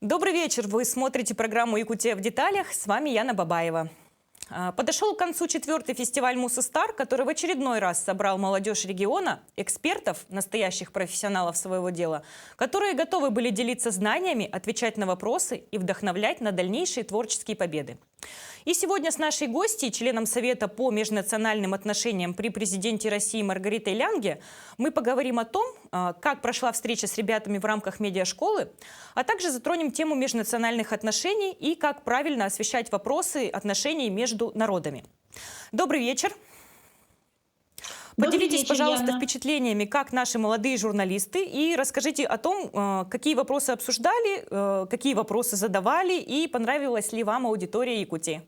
Добрый вечер. Вы смотрите программу «Якутия в деталях». С вами Яна Бабаева. Подошел к концу 4-й фестиваль «Мусы Стар», который в очередной раз собрал молодежь региона, экспертов, настоящих профессионалов своего дела, которые готовы были делиться знаниями, отвечать на вопросы и вдохновлять на дальнейшие творческие победы. И сегодня с нашей гостьей, членом Совета по межнациональным отношениям при президенте России Маргаритой Лянге, мы поговорим о том, как прошла встреча с ребятами в рамках медиашколы, а также затронем тему межнациональных отношений и как правильно освещать вопросы отношений между народами. Добрый вечер. Поделитесь, пожалуйста, Яна. впечатлениями, как наши молодые журналисты, и расскажите о том, какие вопросы обсуждали, какие вопросы задавали, и понравилась ли вам аудитория Якутии.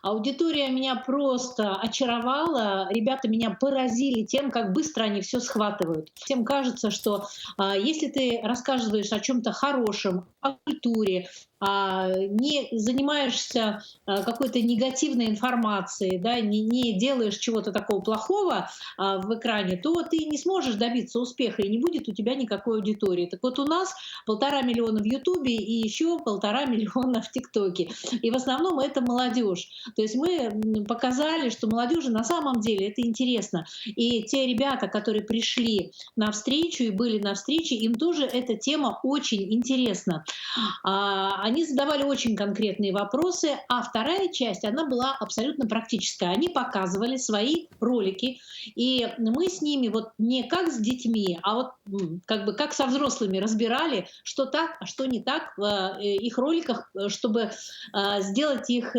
Аудитория меня просто очаровала, ребята меня поразили тем, как быстро они все схватывают. Всем кажется, что если ты рассказываешь о чем-то хорошем, о культуре, не занимаешься какой-то негативной информацией, да, не делаешь чего-то такого плохого в экране, то ты не сможешь добиться успеха, и не будет у тебя никакой аудитории. Так вот, у нас 1,5 миллиона в Ютубе и еще 1,5 миллиона в ТикТоке. И в основном это молодежь. То есть мы показали, что молодежи на самом деле это интересно. И те ребята, которые пришли на встречу и были на встрече, им тоже эта тема очень интересна. Они задавали очень конкретные вопросы, а вторая часть, она была абсолютно практическая. Они показывали свои ролики, и мы с ними вот не как с детьми, а вот как бы как со взрослыми разбирали, что так, а что не так в их роликах, чтобы сделать их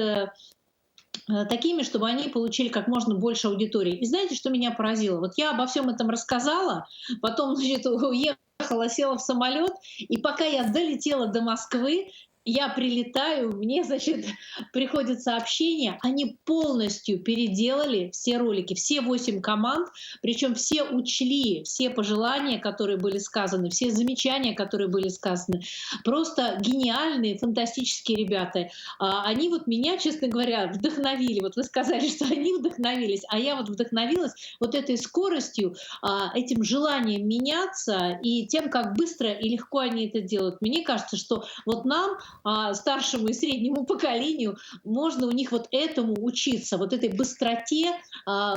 такими, чтобы они получили как можно больше аудитории. И знаете, что меня поразило? Вот я обо всем этом рассказала, потом, значит, уехала, села в самолет, и пока я долетела до Москвы, я прилетаю, мне, значит, приходит сообщение, они полностью переделали все ролики, все 8 команд, причем все учли все пожелания, которые были сказаны, все замечания, которые были сказаны. Просто гениальные, фантастические ребята. Они вот меня, честно говоря, вдохновили. Вот вы сказали, что они вдохновились, а я вот вдохновилась вот этой скоростью, этим желанием меняться и тем, как быстро и легко они это делают. Мне кажется, что вот нам, старшему и среднему поколению, можно у них вот этому учиться, вот этой быстроте,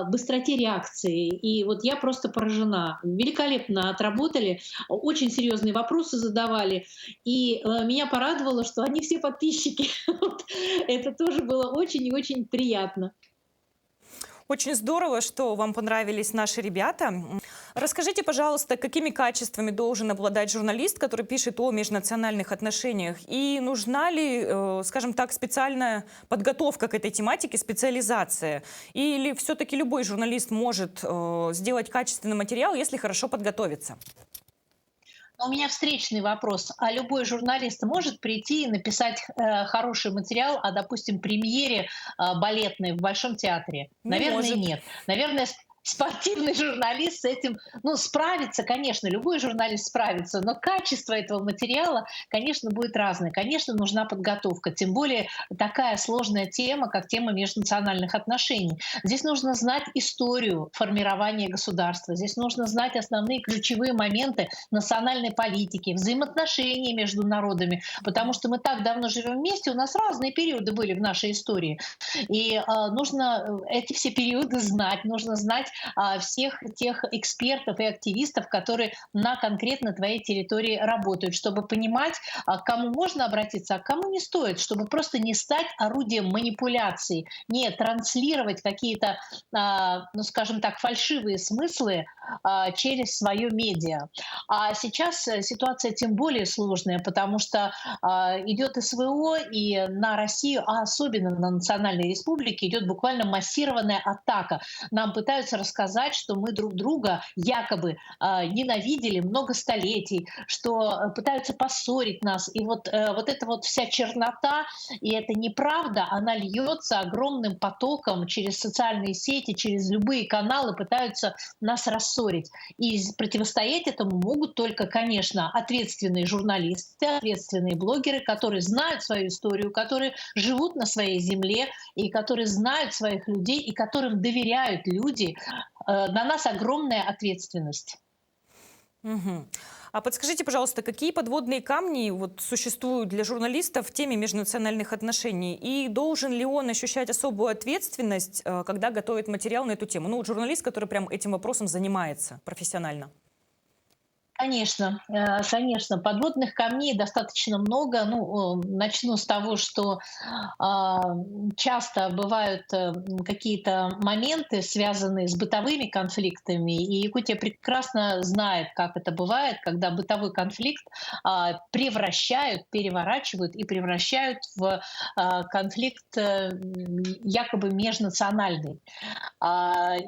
быстроте реакции. И вот я просто поражена. Великолепно отработали, очень серьезные вопросы задавали. И меня порадовало, что они все подписчики. Вот. Это тоже было очень и очень приятно. Очень здорово, что вам понравились наши ребята. Расскажите, пожалуйста, какими качествами должен обладать журналист, который пишет о межнациональных отношениях? И нужна ли, скажем так, специальная подготовка к этой тематике, специализация? Или все-таки любой журналист может сделать качественный материал, если хорошо подготовиться? У меня встречный вопрос. А любой журналист может прийти и написать хороший материал о, допустим, премьере балетной в Большом театре? Не Наверное, может. нет. Наверное, спортивный журналист с этим, ну, справится, конечно, любой журналист справится, но качество этого материала, конечно, будет разное. Конечно, нужна подготовка, тем более такая сложная тема, как тема межнациональных отношений. Здесь нужно знать историю формирования государства, здесь нужно знать основные ключевые моменты национальной политики, взаимоотношений между народами, потому что мы так давно живем вместе, у нас разные периоды были в нашей истории. И нужно эти все периоды знать, нужно знать всех тех экспертов и активистов, которые на конкретно твоей территории работают, чтобы понимать, к кому можно обратиться, а к кому не стоит, чтобы просто не стать орудием манипуляции, не транслировать какие-то, ну, скажем так, фальшивые смыслы через свое медиа. А сейчас ситуация тем более сложная, потому что идет СВО, и на Россию, а особенно на национальные республики, идет буквально массированная атака. Нам пытаются рассказать, что мы друг друга якобы ненавидели много столетий, что пытаются поссорить нас. И вот эта вот вся чернота, и эта неправда, она льется огромным потоком через социальные сети, через любые каналы, пытаются нас рассорить. И противостоять этому могут только, конечно, ответственные журналисты, ответственные блогеры, которые знают свою историю, которые живут на своей земле и которые знают своих людей и которым доверяют люди. На нас огромная ответственность. Мгм. А подскажите, пожалуйста, какие подводные камни вот существуют для журналистов в теме межнациональных отношений? И должен ли он ощущать особую ответственность, когда готовит материал на эту тему? Ну, вот журналист, который прям этим вопросом занимается профессионально. Конечно, конечно, подводных камней достаточно много. Ну, начну с того, что а, часто бывают какие-то моменты, связанные с бытовыми конфликтами, и Якутия прекрасно знает, как это бывает, когда бытовой конфликт превращают, переворачивают и превращают в конфликт якобы межнациональный.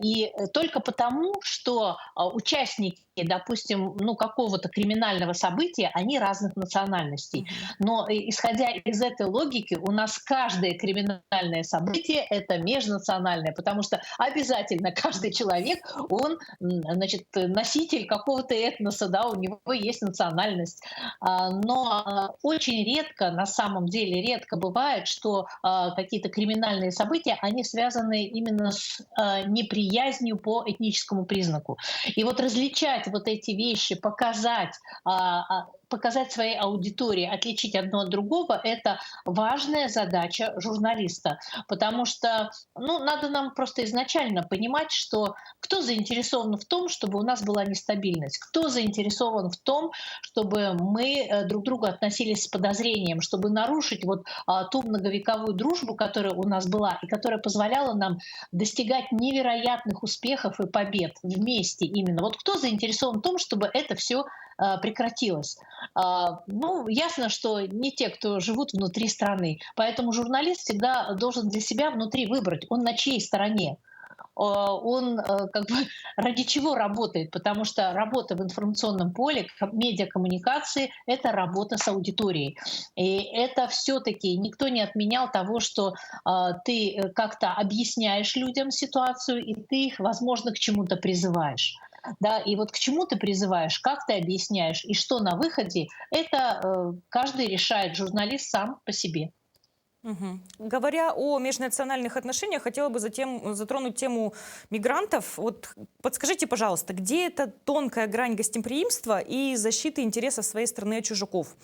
И только потому, что участники, допустим, ну, какого-то криминального события, они разных национальностей. Мгм. Но исходя из этой логики, у нас каждое криминальное событие — это межнациональное, потому что обязательно каждый человек, он, значит, носитель какого-то этноса, да, у него есть национальность. Но очень редко, на самом деле редко бывает, что какие-то криминальные события, они связаны именно с неприязнью по этническому признаку. И вот различать вот эти вещи, показать своей аудитории, отличить одно от другого — это важная задача журналиста. Потому что, ну, надо нам просто изначально понимать, что кто заинтересован в том, чтобы у нас была нестабильность, кто заинтересован в том, чтобы мы друг к другу относились с подозрением, чтобы нарушить вот ту многовековую дружбу, которая у нас была и которая позволяла нам достигать невероятных успехов и побед вместе именно. Вот кто заинтересован в том, чтобы это все прекратилось? Ну, ясно, что не те, кто живут внутри страны. Поэтому журналист всегда должен для себя внутри выбрать, он на чьей стороне. Он как бы ради чего работает, потому что работа в информационном поле, медиакоммуникации — это работа с аудиторией. И это все-таки никто не отменял того, что ты как-то объясняешь людям ситуацию, и ты их, возможно, к чему-то призываешь. Да, и вот к чему ты призываешь, как ты объясняешь, и что на выходе, это каждый решает, журналист сам по себе. Мгм. Говоря о межнациональных отношениях, хотела бы затем затронуть тему мигрантов. Вот подскажите, пожалуйста, где эта тонкая грань гостеприимства и защиты интересов своей страны от чужаков?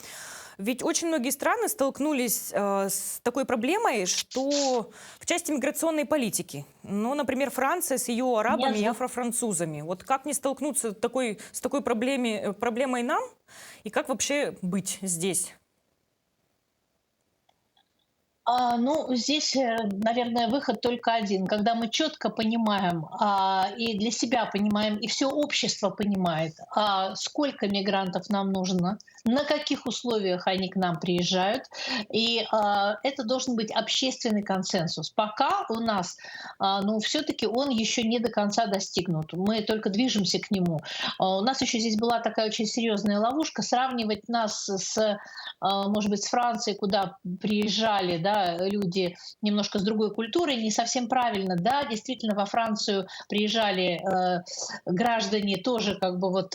Ведь очень многие страны столкнулись с такой проблемой, что в части миграционной политики, ну, например, Франция с ее Меня арабами и зовут афрофранцузами. Вот как не столкнуться с такой проблемой нам, и как вообще быть здесь? Ну, здесь, наверное, выход только один. Когда мы четко понимаем и для себя понимаем, и все общество понимает, сколько мигрантов нам нужно, на каких условиях они к нам приезжают, и это должен быть общественный консенсус. Пока у нас, ну, все-таки он еще не до конца достигнут. Мы только движемся к нему. У нас еще здесь была такая очень серьезная ловушка — сравнивать нас с, может быть, с Францией, куда приезжали, да, люди немножко с другой культурой, не совсем правильно. Да, действительно, во Францию приезжали граждане тоже как бы вот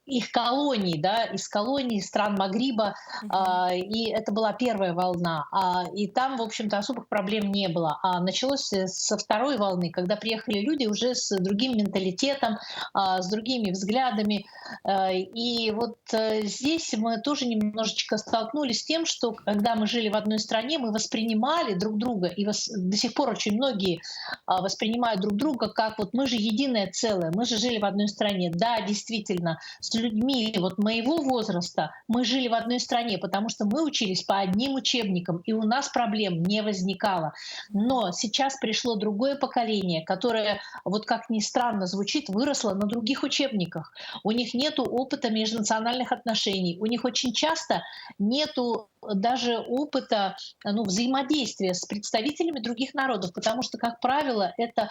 их колоний, да, из колоний стран Магриба, Мгм. и это была первая волна. И там, в общем-то, особых проблем не было. А началось со второй волны, когда приехали люди уже с другим менталитетом, с другими взглядами. И вот здесь мы тоже немножечко столкнулись с тем, что когда мы жили в одной стране, мы воспринимали друг друга, и до сих пор очень многие воспринимают друг друга как вот мы же единое целое, мы же жили в одной стране. Да, действительно, с людьми вот моего возраста мы жили в одной стране, потому что мы учились по одним учебникам, и у нас проблем не возникало. Но сейчас пришло другое поколение, которое, вот как ни странно звучит, выросло на других учебниках. У них нет опыта межнациональных отношений, у них очень часто нету даже опыта, ну, взаимодействия с представителями других народов, потому что, как правило, это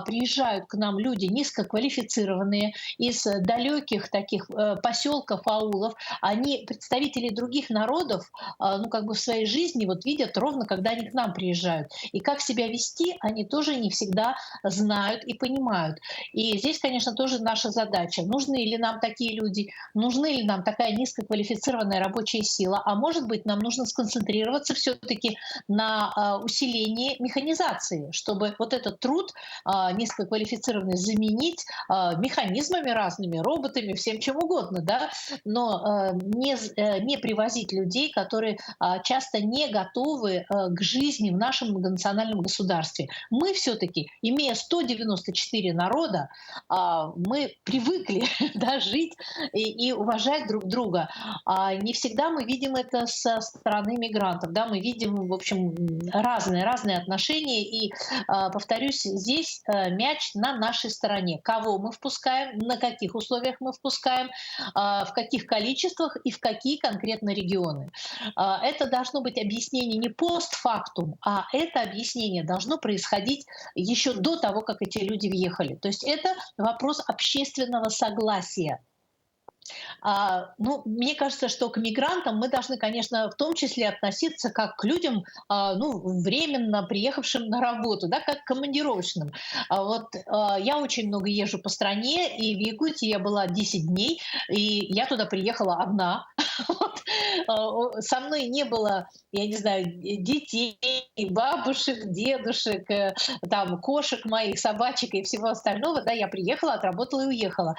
приезжают к нам люди низкоквалифицированные из далеких таких поселков, аулов. Они представители других народов, ну, как бы в своей жизни вот видят ровно, когда они к нам приезжают. И как себя вести, они тоже не всегда знают и понимают. И здесь, конечно, тоже наша задача. Нужны ли нам такие люди, нужны ли нам такая низкоквалифицированная рабочая сила, а может быть, нам нужно сконцентрироваться все-таки на усилении механизации, чтобы вот этот труд низкоквалифицированный заменить механизмами разными, роботами, всем чем угодно, да, но не привозить людей, которые часто не готовы к жизни в нашем многонациональном государстве. Мы все-таки, имея 194 народа, мы привыкли да, жить и уважать друг друга. Не всегда мы видим это со стороны мигрантов. Да? Мы видим, в общем, разные отношения. И, повторюсь, здесь мяч на нашей стороне. Кого мы впускаем, на каких условиях мы впускаем, в каких количествах и в какие конкретно регионы. Это должно быть объяснение не постфактум, а это объяснение должно происходить еще до того, как эти люди въехали. То есть это вопрос общественного согласия. Мне кажется, что к мигрантам мы должны, конечно, в том числе относиться как к людям, временно приехавшим на работу, да, как к командировочным. Я очень много езжу по стране, и в Якутии я была 10 дней, и я туда приехала одна. Со мной не было, я не знаю, детей, бабушек, дедушек, там, кошек моих, собачек и всего остального. Да, я приехала, отработала и уехала.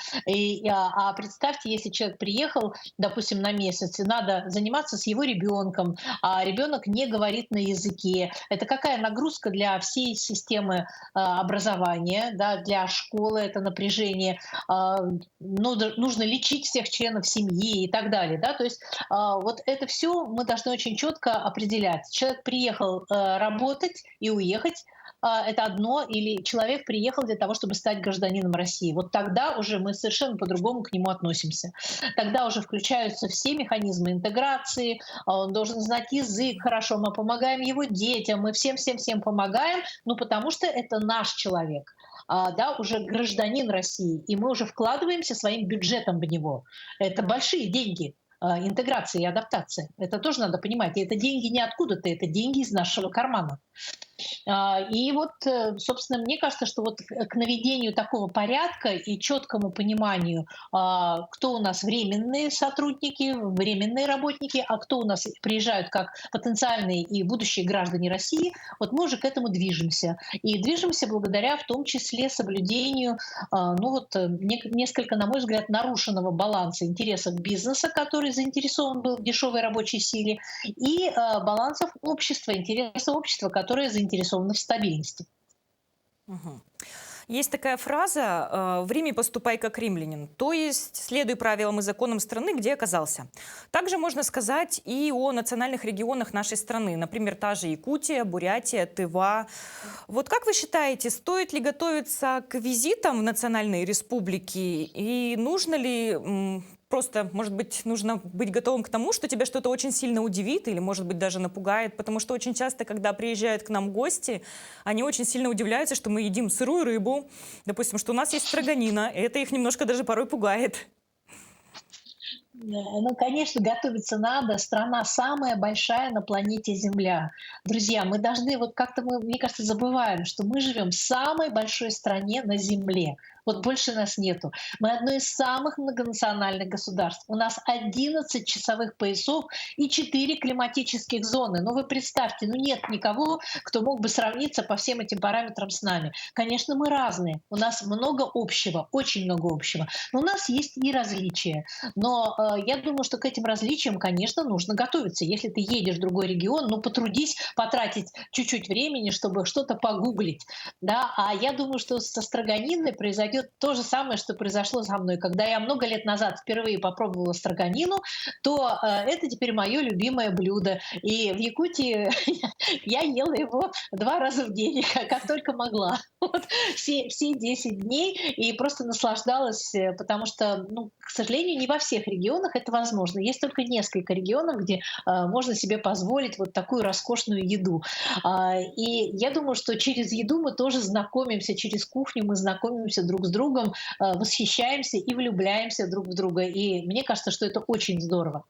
А представьте, если человек приехал, допустим, на месяц, и надо заниматься с его ребенком, а ребенок не говорит на языке. Это какая нагрузка для всей системы образования, да, для школы, это напряжение. Нужно лечить всех членов семьи и так далее. Да? То есть вот это все мы должны очень четко определять. Человек приехал работать и уехать, это одно, или человек приехал для того, чтобы стать гражданином России. Вот тогда уже мы совершенно по-другому к нему относимся. Тогда уже включаются все механизмы интеграции, он должен знать язык хорошо, мы помогаем его детям, мы всем-всем-всем помогаем, потому что это наш человек. Да, уже гражданин России, и мы уже вкладываемся своим бюджетом в него. Это большие деньги. Интеграция и адаптация. Это тоже надо понимать. И это деньги не откуда-то, это деньги из нашего кармана. И вот, собственно, мне кажется, что вот к наведению такого порядка и четкому пониманию, кто у нас временные сотрудники, временные работники, а кто у нас приезжают как потенциальные и будущие граждане России, вот мы уже к этому движемся. И движемся благодаря в том числе соблюдению, несколько, на мой взгляд, нарушенного баланса интересов бизнеса, который заинтересован был в дешевой рабочей силе, и балансов общества, интересов общества, которое заинтересовано в стабильности. Мгм. Есть такая фраза «в Риме поступай как римлянин», то есть следуй правилам и законам страны, где оказался. Также можно сказать и о национальных регионах нашей страны, например, та же Якутия, Бурятия, Тыва. Вот как вы считаете, стоит ли готовиться к визитам в национальные республики и нужно ли просто, может быть, нужно быть готовым к тому, что тебя что-то очень сильно удивит или, может быть, даже напугает, потому что очень часто, когда приезжают к нам гости, они очень сильно удивляются, что мы едим сырую рыбу, допустим, что у нас есть строганина, и это их немножко даже порой пугает. Конечно, готовиться надо. Страна самая большая на планете Земля. Друзья, мы должны, мне кажется, забываем, что мы живем в самой большой стране на Земле. Вот больше нас нету. Мы одно из самых многонациональных государств. У нас 11 часовых поясов и 4 климатических зоны. Вы представьте, нет никого, кто мог бы сравниться по всем этим параметрам с нами. Конечно, мы разные. У нас много общего, очень много общего. Но у нас есть и различия. Но я думаю, что к этим различиям, конечно, нужно готовиться. Если ты едешь в другой регион, потрудись потратить чуть-чуть времени, чтобы что-то погуглить. Да? А я думаю, что со строганиной произойдет то же самое, что произошло со мной. Когда я много лет назад впервые попробовала строганину, то это теперь мое любимое блюдо. И в Якутии я ела его 2 раза в день, как только могла. Все 10 дней и просто наслаждалась, потому что, к сожалению, не во всех регионах это возможно. Есть только несколько регионов, где можно себе позволить вот такую роскошную еду. И я думаю, что через еду мы тоже знакомимся, через кухню мы знакомимся друг с другом, восхищаемся и влюбляемся друг в друга. И мне кажется, что это очень здорово.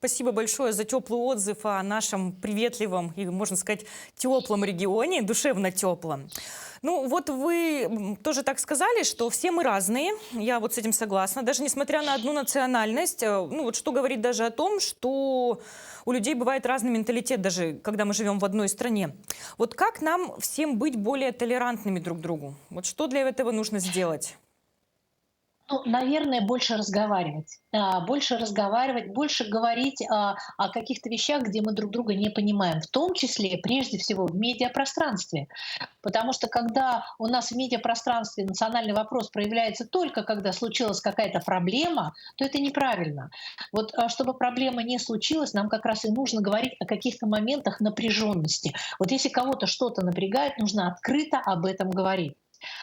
Спасибо большое за теплый отзыв о нашем приветливом и, можно сказать, теплом регионе, душевно теплом. Ну, вот вы тоже так сказали, что все мы разные. Я вот с этим согласна. Даже несмотря на одну национальность, ну вот что говорит даже о том, что у людей бывает разный менталитет, даже когда мы живем в одной стране. Вот как нам всем быть более толерантными друг к другу? Вот что для этого нужно сделать? Ну, наверное, больше разговаривать. Больше разговаривать, больше говорить о каких-то вещах, где мы друг друга не понимаем, в том числе, прежде всего, в медиапространстве. Потому что когда у нас в медиапространстве национальный вопрос проявляется только когда случилась какая-то проблема, то это неправильно. Вот чтобы проблема не случилась, нам как раз и нужно говорить о каких-то моментах напряженности. Вот если кого-то что-то напрягает, нужно открыто об этом говорить.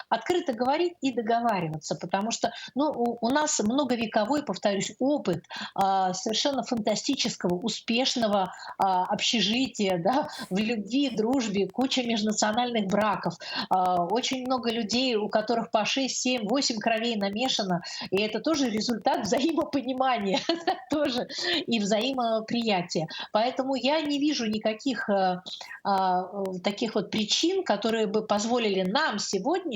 Открыто говорить и договариваться, потому что ну, у нас многовековой, повторюсь, опыт совершенно фантастического, успешного общежития, да, в любви, дружбе, куча межнациональных браков, очень много людей, у которых по 6, 7, 8 кровей намешано, и это тоже результат взаимопонимания тоже и взаимоприятия. Поэтому я не вижу никаких таких вот причин, которые бы позволили нам сегодняшним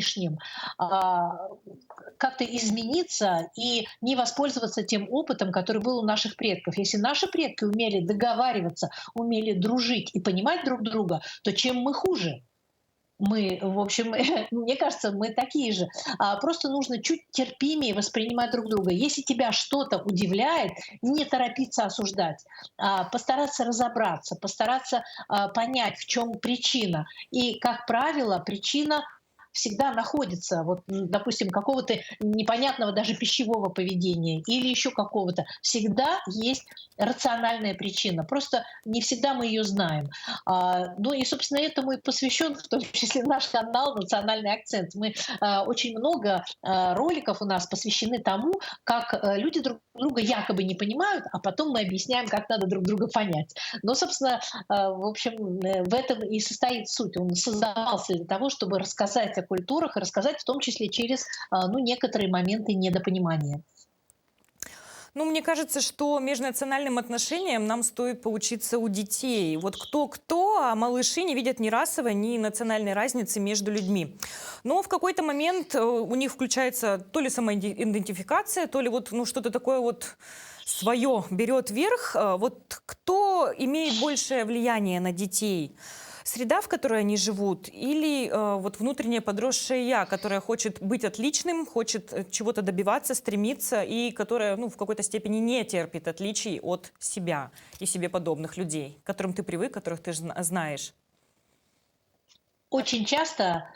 как-то измениться и не воспользоваться тем опытом, который был у наших предков. Если наши предки умели договариваться, умели дружить и понимать друг друга, то чем мы хуже? Мы, в общем, мне кажется, мы такие же. Просто нужно чуть терпимее воспринимать друг друга. Если тебя что-то удивляет, не торопиться осуждать, постараться разобраться, постараться понять, в чем причина. И, как правило, причина всегда находится, вот, допустим, какого-то непонятного даже пищевого поведения или еще какого-то. Всегда есть рациональная причина. Просто не всегда мы ее знаем. Ну и, собственно, этому и посвящен в том числе наш канал «Национальный акцент». Мы очень много роликов у нас посвящены тому, как люди друг друга якобы не понимают, а потом мы объясняем, как надо друг друга понять. Но, собственно, в общем, в этом и состоит суть. Он создавался для того, чтобы рассказать о культурах и рассказать в том числе через ну, некоторые моменты недопонимания. Ну, мне кажется, что межнациональным отношениям нам стоит поучиться у детей. Вот кто-кто, а малыши не видят ни расовой, ни национальной разницы между людьми. Но в какой-то момент у них включается то ли самоидентификация, то ли вот ну, что-то такое вот свое берет верх. Вот кто имеет большее влияние на детей? Среда, в которой они живут, или вот внутреннее подросшее я, которое хочет быть отличным, хочет чего-то добиваться, стремиться, и которое ну, в какой-то степени не терпит отличий от себя и себе подобных людей, к которым ты привык, которых ты знаешь? Очень часто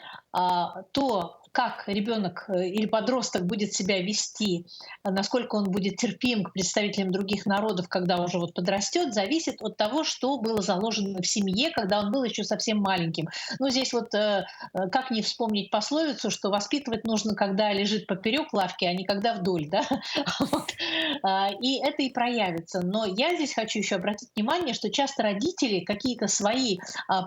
то, как ребенок или подросток будет себя вести, насколько он будет терпим к представителям других народов, когда уже вот подрастет, зависит от того, что было заложено в семье, когда он был еще совсем маленьким. Ну, здесь вот как не вспомнить пословицу, что воспитывать нужно, когда лежит поперек лавки, а не когда вдоль, да? Вот. И это и проявится. Но я здесь хочу еще обратить внимание, что часто родители какие-то свои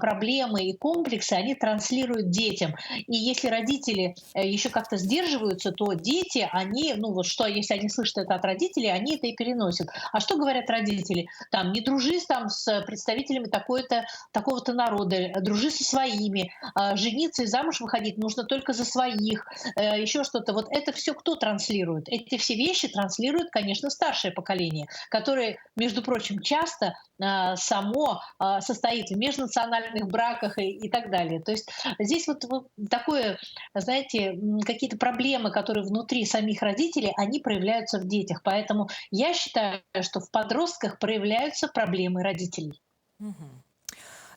проблемы и комплексы, они транслируют детям. И если родители еще как-то сдерживаются, то дети, они, ну вот что, если они слышат это от родителей, они это и переносят. А что говорят родители? Там, не дружи там с представителями такого-то народа, дружи со своими, жениться и замуж выходить нужно только за своих, еще что-то. Вот это все кто транслирует? Эти все вещи транслирует, конечно, старшее поколение, которое, между прочим, часто само состоит в межнациональных браках и так далее. То есть здесь вот такое, знаете, какие-то проблемы, которые внутри самих родителей, они проявляются в детях. Поэтому я считаю, что в подростках проявляются проблемы родителей. Мгм.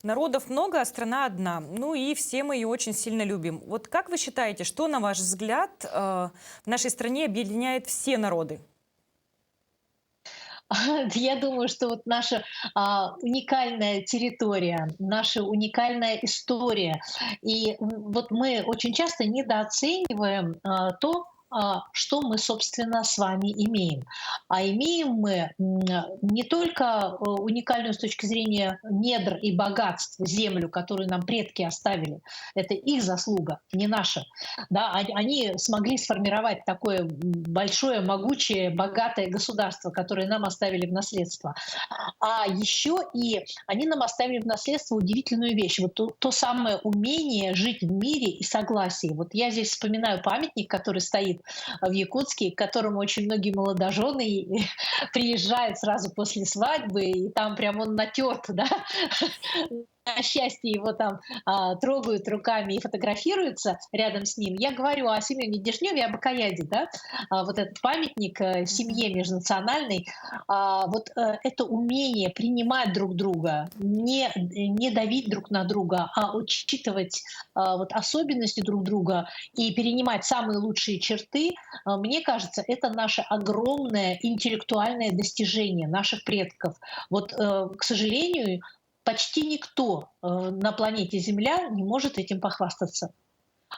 Народов много, а страна одна. Ну и все мы ее очень сильно любим. Вот как вы считаете, что, на ваш взгляд, в нашей стране объединяет все народы? Я думаю, что вот наша уникальная территория, наша уникальная история. И вот мы очень часто недооцениваем то, что мы, собственно, с вами имеем. А имеем мы не только уникальную с точки зрения недр и богатств землю, которую нам предки оставили. Это их заслуга, не наша. Да, они смогли сформировать такое большое, могучее, богатое государство, которое нам оставили в наследство. А еще и они нам оставили в наследство удивительную вещь. Вот то самое умение жить в мире и согласии. Вот я здесь вспоминаю памятник, который стоит в Якутске, к которому очень многие молодожены приезжают сразу после свадьбы, и там прям он натерт, да, на счастье его там трогают руками и фотографируются рядом с ним. Я говорю о Семене Дежневе, об Акаяде, да, вот этот памятник семье межнациональной, это умение принимать друг друга, не давить друг на друга, а учитывать вот особенности друг друга и перенимать самые лучшие черты, мне кажется, это наше огромное интеллектуальное достижение наших предков. Вот, к сожалению, почти никто на планете Земля не может этим похвастаться.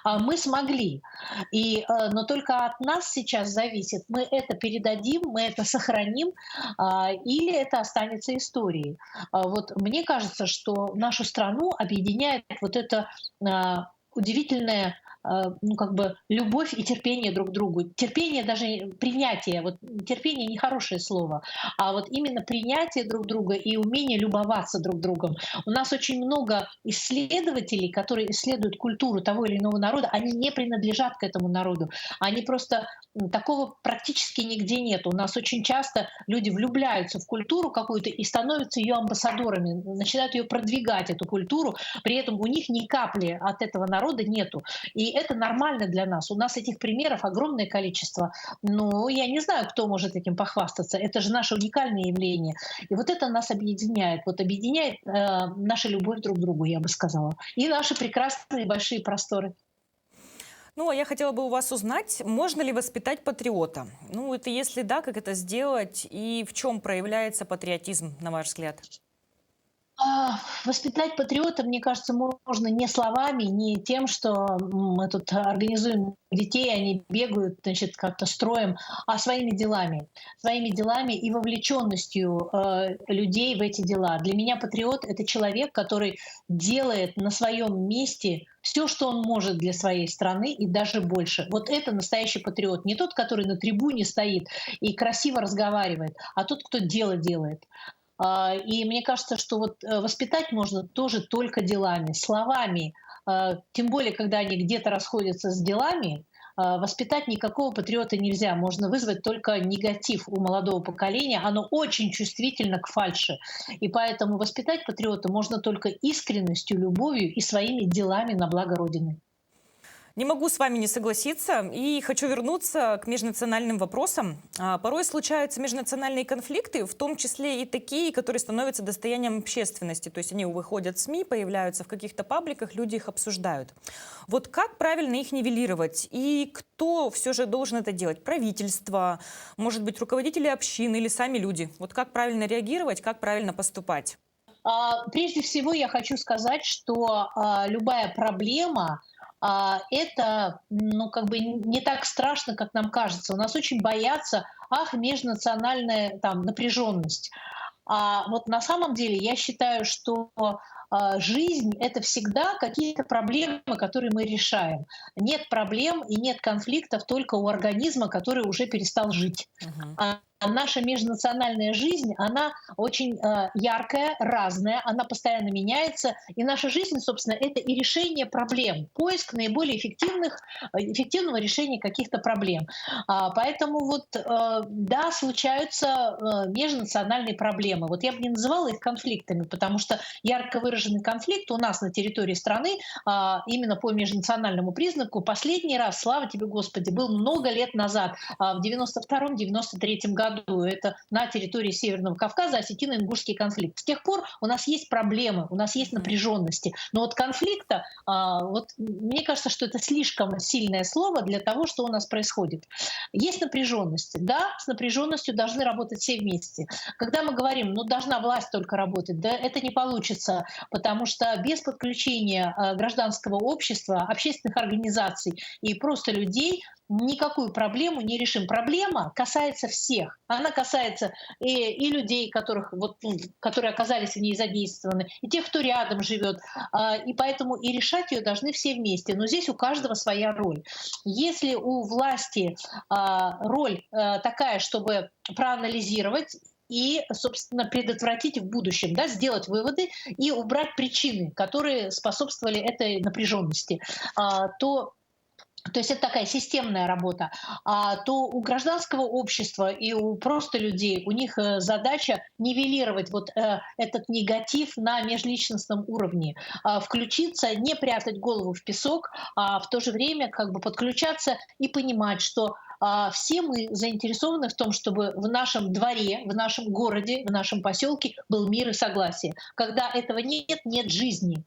А мы смогли. Но только от нас сейчас зависит, мы это передадим, мы это сохраним, или это останется историей. Вот мне кажется, что нашу страну объединяет вот это удивительное любовь и терпение друг к другу. Терпение, даже принятие. Вот терпение не хорошее слово, а вот именно принятие друг друга и умение любоваться друг другом. У нас очень много исследователей, которые исследуют культуру того или иного народа, они не принадлежат к этому народу. Они просто такого практически нигде нет. У нас очень часто люди влюбляются в культуру какую-то и становятся ее амбассадорами, начинают ее продвигать, эту культуру, при этом у них ни капли от этого народа нету. И это нормально для нас. У нас этих примеров огромное количество. Но я не знаю, кто может этим похвастаться. Это же наше уникальное явление. И вот это нас объединяет. Вот объединяет наша любовь друг к другу, я бы сказала. И наши прекрасные большие просторы. Ну, а я хотела бы у вас узнать, можно ли воспитать патриота? Ну, это если да, как это сделать и в чем проявляется патриотизм, на ваш взгляд? Воспитать патриота, мне кажется, можно не словами, не тем, что мы тут организуем детей, они бегают, значит, как-то строим, а своими делами. Своими делами и вовлеченностью людей в эти дела. Для меня патриот — это человек, который делает на своем месте все, что он может для своей страны и даже больше. Вот это настоящий патриот. Не тот, который на трибуне стоит и красиво разговаривает, а тот, кто дело делает. И мне кажется, что вот воспитать можно тоже только делами, словами. Тем более, когда они где-то расходятся с делами, воспитать никакого патриота нельзя. Можно вызвать только негатив у молодого поколения. Оно очень чувствительно к фальши. И поэтому воспитать патриота можно только искренностью, любовью и своими делами на благо Родины. Не могу с вами не согласиться и хочу вернуться к межнациональным вопросам. Порой случаются межнациональные конфликты, в том числе и такие, которые становятся достоянием общественности. То есть они выходят в СМИ, появляются в каких-то пабликах, люди их обсуждают. Вот как правильно их нивелировать? И кто все же должен это делать? Правительство, может быть, руководители общин или сами люди? Вот как правильно реагировать, как правильно поступать? Прежде всего я хочу сказать, что любая проблема это, не так страшно, как нам кажется. У нас очень боятся, межнациональная напряженность. А вот на самом деле я считаю, что жизнь — это всегда какие-то проблемы, которые мы решаем. Нет проблем и нет конфликтов только у организма, который уже перестал жить. Наша межнациональная жизнь, она очень яркая, разная, она постоянно меняется. И наша жизнь, собственно, это и решение проблем, поиск наиболее эффективного решения каких-то проблем. Поэтому да, случаются межнациональные проблемы. Вот я бы не называла их конфликтами, потому что ярко выраженный конфликт у нас на территории страны именно по межнациональному признаку последний раз, слава тебе, Господи, был много лет назад, в 92-93 году. году, это на территории Северного Кавказа, осетино-ингушский конфликт. С тех пор у нас есть проблемы, у нас есть напряженности. Но вот конфликта, вот мне кажется, что это слишком сильное слово для того, что у нас происходит. Есть напряженности. Да, с напряженностью должны работать все вместе. Когда мы говорим, ну должна власть только работать, да это не получится, потому что без подключения гражданского общества, общественных организаций и просто людей никакую проблему не решим. Проблема касается всех. Она касается и людей, которые оказались в ней задействованы, и тех, кто рядом живет. И поэтому и решать ее должны все вместе. Но здесь у каждого своя роль. Если у власти роль такая, чтобы проанализировать и, собственно, предотвратить в будущем, да, сделать выводы и убрать причины, которые способствовали этой напряженности, то есть это такая системная работа, то у гражданского общества и у просто людей, у них задача нивелировать вот этот негатив на межличностном уровне, включиться, не прятать голову в песок, а в то же время как бы подключаться и понимать, что все мы заинтересованы в том, чтобы в нашем дворе, в нашем городе, в нашем поселке был мир и согласие. Когда этого нет, нет жизни.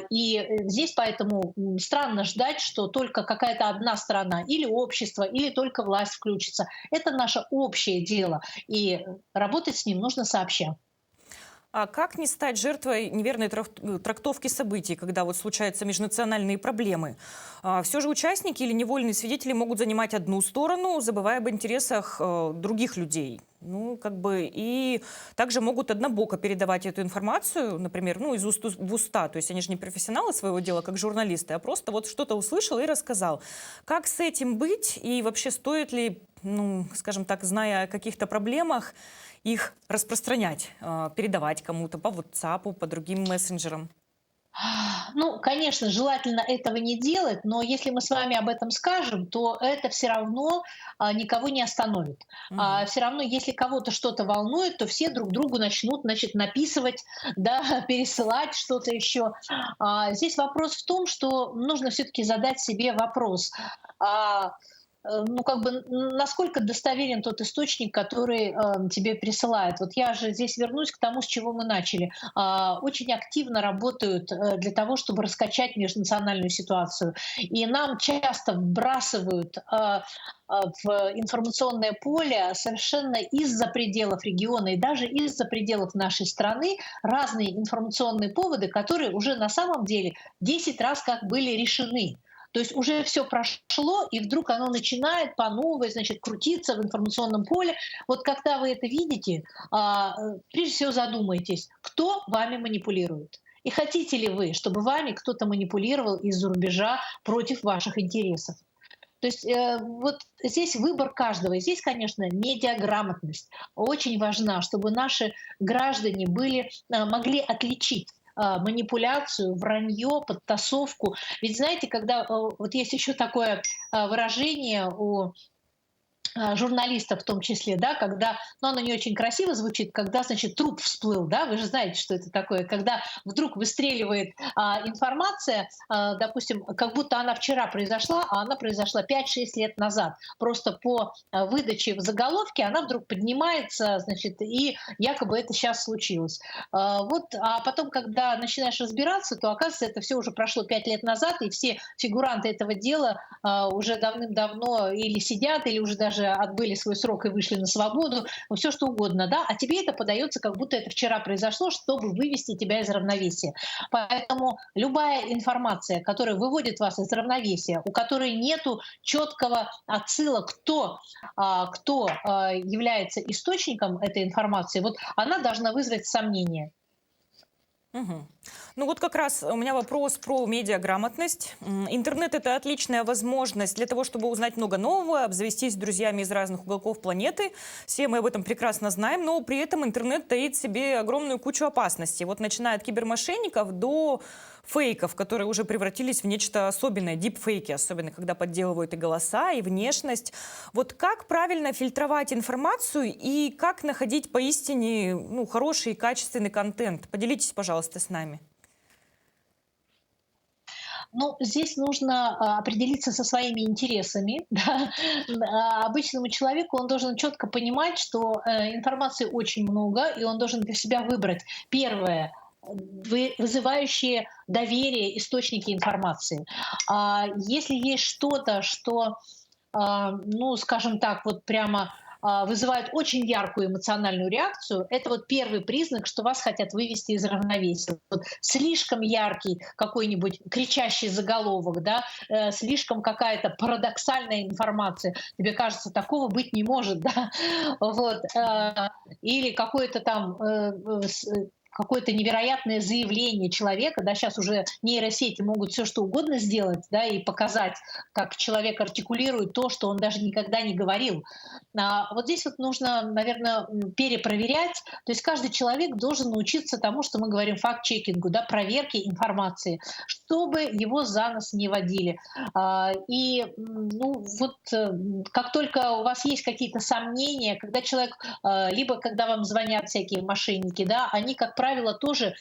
И здесь поэтому странно ждать, что только какая-то одна сторона, или общество, или только власть включится. Это наше общее дело, и работать с ним нужно сообща. А как не стать жертвой неверной трактовки событий, когда вот случаются межнациональные проблемы? Все же участники или невольные свидетели могут занимать одну сторону, забывая об интересах других людей. Ну, как бы, и также могут однобоко передавать эту информацию, например, ну, из уст в уста. То есть они же не профессионалы своего дела, как журналисты, а просто вот что-то услышал и рассказал. Как с этим быть? И вообще стоит ли, ну, скажем так, зная о каких-то проблемах, их распространять, передавать кому-то по WhatsApp, по другим мессенджерам? Ну, конечно, желательно этого не делать, но если мы с вами об этом скажем, то это все равно никого не остановит. Мгм. Все равно, если кого-то что-то волнует, то все друг другу начнут, значит, написывать, да, пересылать что-то еще. Здесь вопрос в том, что нужно все-таки задать себе вопрос. А, ну, как бы, насколько достоверен тот источник, который тебе присылает. Вот я же здесь вернусь к тому, с чего мы начали. Очень активно работают для того, чтобы раскачать межнациональную ситуацию. И нам часто вбрасывают в информационное поле совершенно из-за пределов региона и даже из-за пределов нашей страны разные информационные поводы, которые уже на самом деле 10 раз как были решены. То есть уже все прошло, и вдруг оно начинает по новой, значит, крутиться в информационном поле. Вот когда вы это видите, прежде всего задумайтесь, кто вами манипулирует. И хотите ли вы, чтобы вами кто-то манипулировал из-за рубежа против ваших интересов? То есть вот здесь выбор каждого. И здесь, конечно, медиаграмотность очень важна, чтобы наши граждане могли отличить манипуляцию, вранье, подтасовку. Ведь знаете, когда вот есть еще такое выражение у журналистов в том числе, да, когда, ну, оно не очень красиво звучит, когда, значит, труп всплыл, да, вы же знаете, что это такое, когда вдруг выстреливает информация, допустим, как будто она вчера произошла, а она произошла 5-6 лет назад. Просто по выдаче в заголовке она вдруг поднимается, значит, и якобы это сейчас случилось. А потом, когда начинаешь разбираться, то оказывается, это все уже прошло 5 лет назад, и все фигуранты этого дела уже давным-давно или сидят, или уже даже отбыли свой срок и вышли на свободу, ну, все что угодно, да, а тебе это подается, как будто это вчера произошло, чтобы вывести тебя из равновесия. Поэтому любая информация, которая выводит вас из равновесия, у которой нету четкого отсыла, кто является источником этой информации, вот она должна вызвать сомнения. Мгм. Ну вот как раз у меня вопрос про медиаграмотность. Интернет — это отличная возможность для того, чтобы узнать много нового, обзавестись друзьями из разных уголков планеты. Все мы об этом прекрасно знаем, но при этом интернет таит в себе огромную кучу опасностей. Вот начиная от кибермошенников до фейков, которые уже превратились в нечто особенное, дипфейки, особенно когда подделывают и голоса, и внешность. Вот как правильно фильтровать информацию и как находить поистине, ну, хороший и качественный контент? Поделитесь, пожалуйста, с нами. Ну, здесь нужно определиться со своими интересами. Да. Обычному человеку он должен четко понимать, что информации очень много, и он должен для себя выбрать первое вызывающие доверие источники информации. Если есть что-то, что ну, скажем так, вот прямо вызывает очень яркую эмоциональную реакцию, это вот первый признак, что вас хотят вывести из равновесия. Вот слишком яркий какой-нибудь кричащий заголовок, да, слишком какая-то парадоксальная информация, тебе кажется, такого быть не может, да, вот, или какое-то там какое-то невероятное заявление человека, да, сейчас уже нейросети могут все что угодно сделать, да, и показать, как человек артикулирует то, что он даже никогда не говорил. Вот здесь вот нужно, наверное, перепроверять. То есть каждый человек должен научиться тому, что мы говорим факт-чекингу, да, проверке информации, чтобы его за нос не водили. Ну, вот как только у вас есть какие-то сомнения, когда человек, либо когда вам звонят всякие мошенники, да, они, как правило, тоже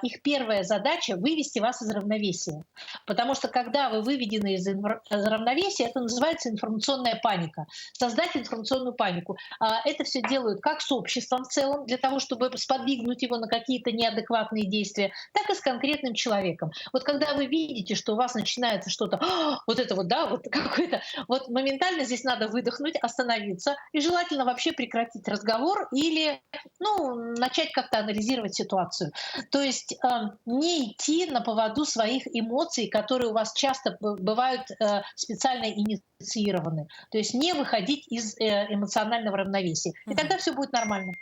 их первая задача — вывести вас из равновесия. Потому что когда вы выведены из равновесия, это называется информационная паника. Создать информационную панику. Это все делают как с обществом в целом, для того, чтобы сподвигнуть его на какие-то неадекватные действия, так и с конкретным человеком. Вот когда вы видите, что у вас начинается что-то, вот это вот, да, вот какое-то, вот моментально здесь надо выдохнуть, остановиться и желательно вообще прекратить разговор или, ну, начать как-то анализировать ситуацию. То есть не идти на поводу своих эмоций, которые у вас часто бывают специально инициированы. То есть не выходить из эмоционального равновесия. И тогда все будет нормально.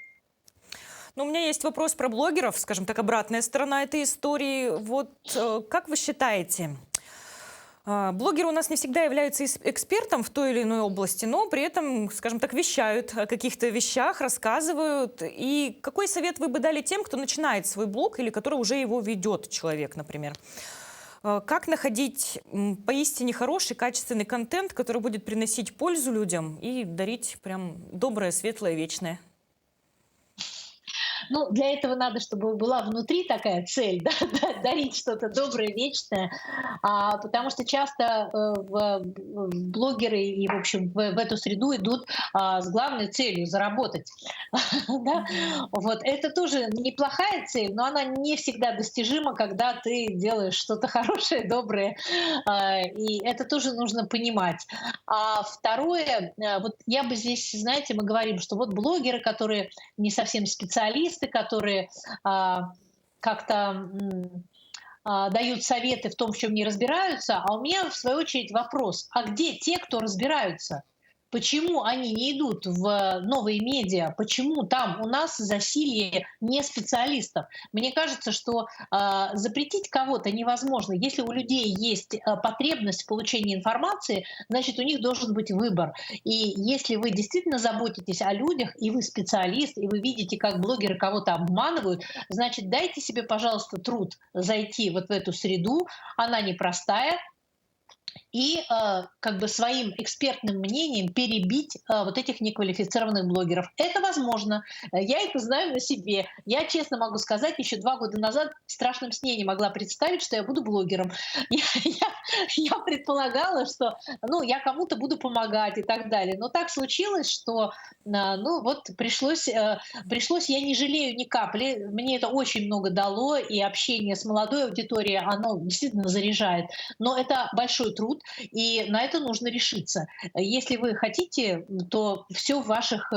Но у меня есть вопрос про блогеров, скажем так, обратная сторона этой истории. Вот как вы считаете, блогеры у нас не всегда являются экспертом в той или иной области, но при этом, скажем так, вещают о каких-то вещах, рассказывают. И какой совет вы бы дали тем, кто начинает свой блог или который уже его ведет, человек, например? Как находить поистине хороший, качественный контент, который будет приносить пользу людям и дарить прям доброе, светлое, вечное? Ну, для этого надо, чтобы была внутри такая цель, да, дарить что-то доброе, вечное, потому что часто блогеры и, в общем, в эту среду идут с главной целью — заработать. Да? Вот. Это тоже неплохая цель, но она не всегда достижима, когда ты делаешь что-то хорошее, доброе, и это тоже нужно понимать. А второе, вот я бы здесь, знаете, мы говорим, что вот блогеры, которые не совсем специалисты, которые как-то дают советы в том, в чем не разбираются. А у меня, в свою очередь, вопрос: а где те, кто разбираются? Почему они не идут в новые медиа? Почему там у нас засилье не специалистов? Мне кажется, что запретить кого-то невозможно. Если у людей есть потребность в получении информации, значит, у них должен быть выбор. И если вы действительно заботитесь о людях, и вы специалист, и вы видите, как блогеры кого-то обманывают, значит, дайте себе, пожалуйста, труд зайти вот в эту среду. Она непростая, и как бы своим экспертным мнением перебить вот этих неквалифицированных блогеров. Это возможно. Я это знаю на себе. Я честно могу сказать, еще 2 года назад в страшном сне не могла представить, что я буду блогером. Я предполагала, что ну, я кому-то буду помогать и так далее. Но так случилось, что ну, вот пришлось, я не жалею ни капли. Мне это очень много дало, и общение с молодой аудиторией, оно действительно заряжает. Но это большой труд, и на это нужно решиться. Если вы хотите, то все в ваших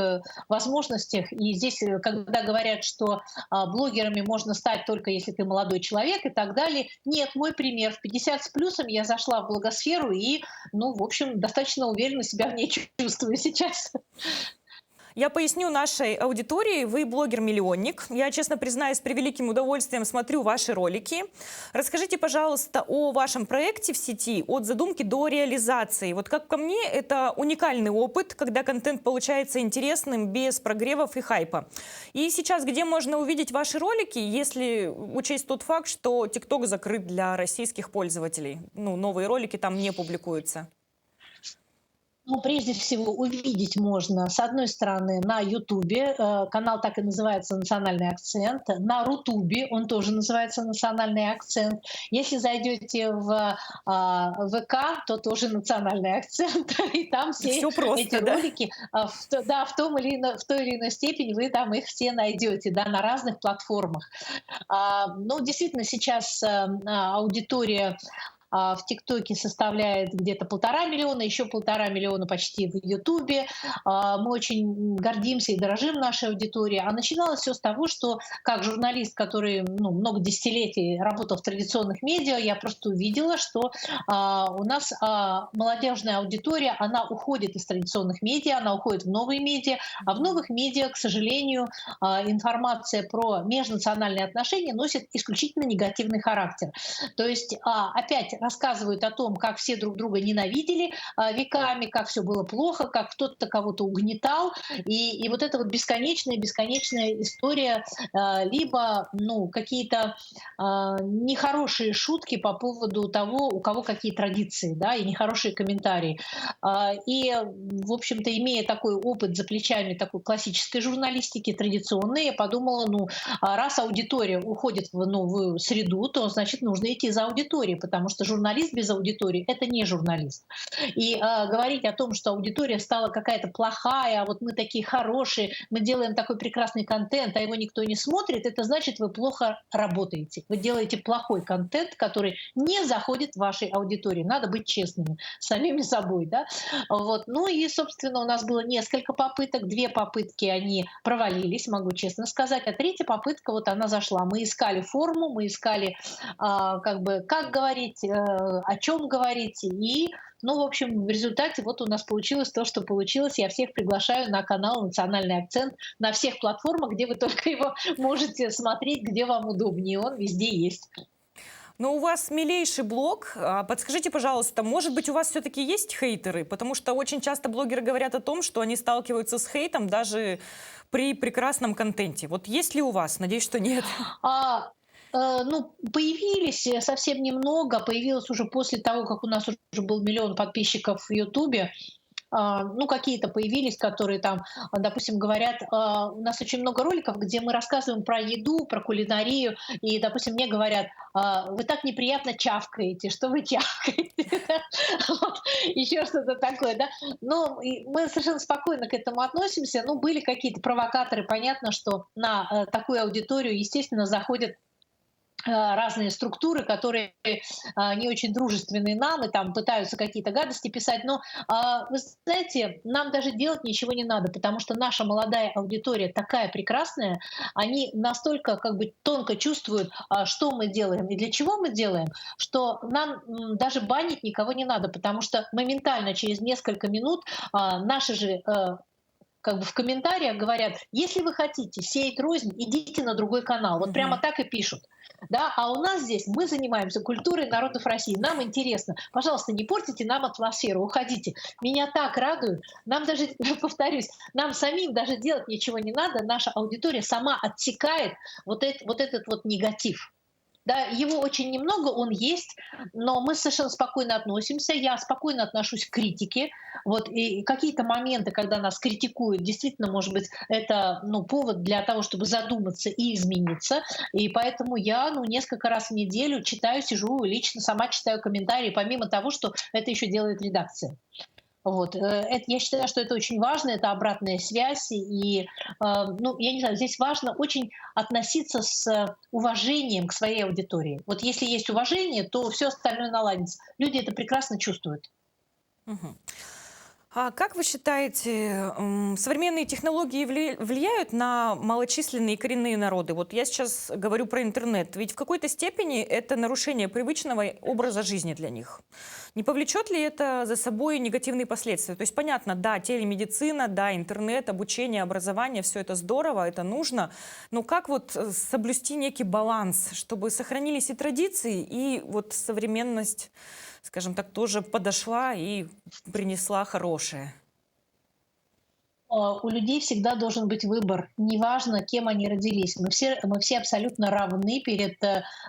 возможностях. И здесь, когда говорят, что блогерами можно стать только если ты молодой человек и так далее, нет, мой пример. В 50 с плюсом я зашла в блогосферу и, ну, в общем, достаточно уверенно себя в ней чувствую сейчас. Я поясню нашей аудитории. Вы блогер-миллионник. Я, честно признаюсь, с превеликим удовольствием смотрю ваши ролики. Расскажите, пожалуйста, о вашем проекте в сети от задумки до реализации. Вот как по мне, это уникальный опыт, когда контент получается интересным, без прогревов и хайпа. И сейчас где можно увидеть ваши ролики, если учесть тот факт, что TikTok закрыт для российских пользователей? Ну, новые ролики там не публикуются. Ну, прежде всего, увидеть можно, с одной стороны, на Ютубе, канал так и называется «Национальный акцент», на Рутубе, он тоже называется «Национальный акцент». Если зайдете в ВК, то тоже «Национальный акцент», и там все Все эти просто, да? ролики, да, в той или иной степени вы там их все найдете, да, на разных платформах. Ну, действительно, сейчас аудитория в ТикТоке составляет где-то 1,5 миллиона, еще 1,5 миллиона почти в Ютубе. Мы очень гордимся и дорожим нашей аудиторией. А начиналось все с того, что как журналист, который много десятилетий работал в традиционных медиа, я просто увидела, что у нас молодежная аудитория, она уходит из традиционных медиа, она уходит в новые медиа, а в новых медиа, к сожалению, информация про межнациональные отношения носит исключительно негативный характер. То есть опять рассказывают о том, как все друг друга ненавидели веками, как все было плохо, как кто-то кого-то угнетал. И вот эта вот бесконечная история, либо какие-то нехорошие шутки по поводу того, у кого какие традиции, да, и нехорошие комментарии. И, в общем-то, имея такой опыт за плечами такой классической журналистики, традиционной, я подумала, раз аудитория уходит в новую среду, то, значит, нужно идти за аудиторией, потому что журналист без аудитории — это не журналист. И говорить о том, что аудитория стала какая-то плохая, а вот мы такие хорошие, мы делаем такой прекрасный контент, а его никто не смотрит, это значит, вы плохо работаете. Вы делаете плохой контент, который не заходит вашей аудитории. Надо быть честными с самими собой. Да? Вот. Ну и, собственно, у нас было несколько попыток. 2 попытки, они провалились, могу честно сказать. А 3-я попытка, вот она зашла. Мы искали форму, мы искали, как говорить, о чем говорить. И, в общем, в результате вот у нас получилось то, что получилось. Я всех приглашаю на канал «Национальный акцент» на всех платформах, где вы только его можете смотреть, где вам удобнее. Он везде есть. Но у вас милейший блог. Подскажите, пожалуйста, может быть, у вас все-таки есть хейтеры? Потому что очень часто блогеры говорят о том, что они сталкиваются с хейтом даже при прекрасном контенте. Вот есть ли у вас? Надеюсь, что нет. Появились совсем немного. Появилось уже после того, как у нас уже был 1 000 000 подписчиков в Ютубе. Какие-то появились, которые там, допустим, говорят, у нас очень много роликов, где мы рассказываем про еду, про кулинарию, и, допустим, мне говорят, вы так неприятно чавкаете, что вы чавкаете, еще что-то такое, да. Мы совершенно спокойно к этому относимся. Были какие-то провокаторы, понятно, что на такую аудиторию, естественно, заходят разные структуры, которые не очень дружественные нам, и там пытаются какие-то гадости писать. Но, вы знаете, нам даже делать ничего не надо, потому что наша молодая аудитория такая прекрасная, они настолько тонко чувствуют, что мы делаем и для чего мы делаем, что нам даже банить никого не надо, потому что моментально через несколько минут наши же в комментариях говорят, если вы хотите сеять рознь, идите на другой канал. Вот прямо так и пишут. Да? А у нас здесь мы занимаемся культурой народов России. Нам интересно. Пожалуйста, не портите нам атмосферу, уходите. Меня так радует. Нам даже, повторюсь, нам самим даже делать ничего не надо. Наша аудитория сама отсекает вот этот негатив. Да, его очень немного, он есть, но мы совершенно спокойно относимся. Я спокойно отношусь к критике. И какие-то моменты, когда нас критикуют, действительно, может быть, это повод для того, чтобы задуматься и измениться. И поэтому я несколько раз в неделю сижу, лично сама читаю комментарии, помимо того, что это еще делает редакция. Я считаю, что это очень важно, это обратная связь. И, я не знаю, здесь важно очень относиться с уважением к своей аудитории. Вот если есть уважение, то все остальное наладится. Люди это прекрасно чувствуют. Мгм. А как вы считаете, современные технологии влияют на малочисленные коренные народы? Вот я сейчас говорю про интернет. Ведь в какой-то степени это нарушение привычного образа жизни для них. Не повлечет ли это за собой негативные последствия? То есть понятно, да, телемедицина, да, интернет, обучение, образование, все это здорово, это нужно. Но как соблюсти некий баланс, чтобы сохранились и традиции, и современность, скажем так, тоже подошла и принесла хорошее? У людей всегда должен быть выбор, неважно, кем они родились. Мы все абсолютно равны перед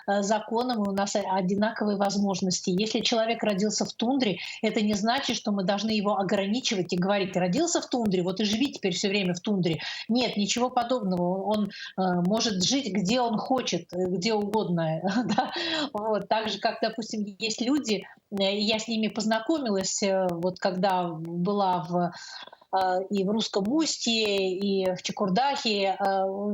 законом, и у нас одинаковые возможности. Если человек родился в тундре, это не значит, что мы должны его ограничивать и говорить: родился в тундре, вот и живи теперь все время в тундре. Нет, ничего подобного. Он может жить где он хочет, где угодно. Да? Вот. Так же, как, допустим, есть люди, я с ними познакомилась, вот когда была и в Русском Устье, и в Чекурдахе.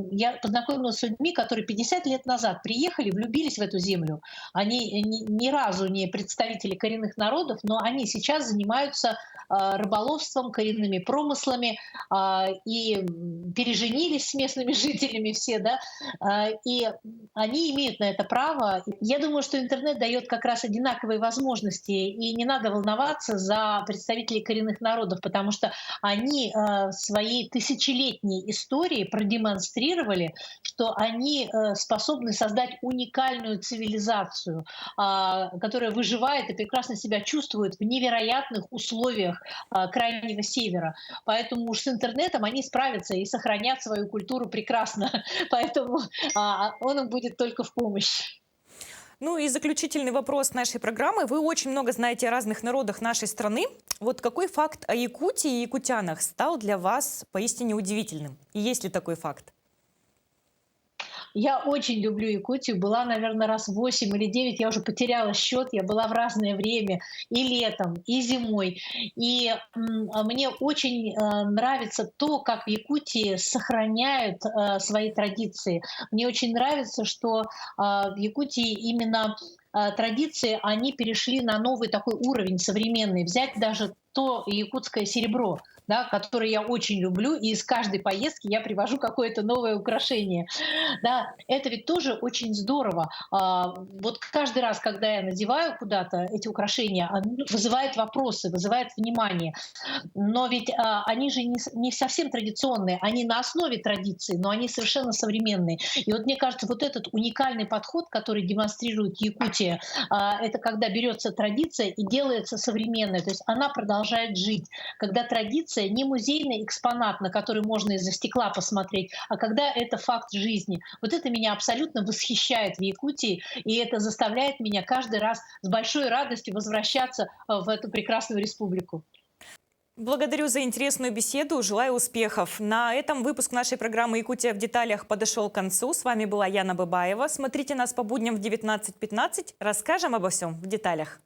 Я познакомилась с людьми, которые 50 лет назад приехали, влюбились в эту землю. Они ни разу не представители коренных народов, но они сейчас занимаются рыболовством, коренными промыслами и переженились с местными жителями все, да, и они имеют на это право. Я думаю, что интернет дает как раз одинаковые возможности, и не надо волноваться за представителей коренных народов, потому что они своей тысячелетней историей продемонстрировали, что они способны создать уникальную цивилизацию, которая выживает и прекрасно себя чувствует в невероятных условиях Крайнего Севера. Поэтому уж с интернетом они справятся и сохранят свою культуру прекрасно. Поэтому он им будет только в помощь. Ну и заключительный вопрос нашей программы. Вы очень много знаете о разных народах нашей страны. Вот какой факт о Якутии и якутянах стал для вас поистине удивительным? И есть ли такой факт? Я очень люблю Якутию. Была, наверное, раз 8 или 9. Я уже потеряла счет. Я была в разное время и летом, и зимой. И мне очень нравится то, как в Якутии сохраняют свои традиции. Мне очень нравится, что в Якутии именно традиции, они перешли на новый такой уровень современный. Взять даже то якутское серебро, да, которое я очень люблю, и из каждой поездки я привожу какое-то новое украшение. Да, это ведь тоже очень здорово. Вот каждый раз, когда я надеваю куда-то эти украшения, они вызывают вопросы, вызывают внимание. Но ведь они же не совсем традиционные, они на основе традиций, но они совершенно современные. И вот мне кажется, вот этот уникальный подход, который демонстрирует Якутия, это когда берется традиция и делается современная, то есть она продолжает жить. Когда традиция не музейный экспонат, на который можно из-за стекла посмотреть, а когда это факт жизни. Вот это меня абсолютно восхищает в Якутии, и это заставляет меня каждый раз с большой радостью возвращаться в эту прекрасную республику. Благодарю за интересную беседу. Желаю успехов. На этом выпуск нашей программы «Якутия в деталях» подошел к концу. С вами была Яна Бабаева. Смотрите нас по будням в 19:15. Расскажем обо всем в деталях.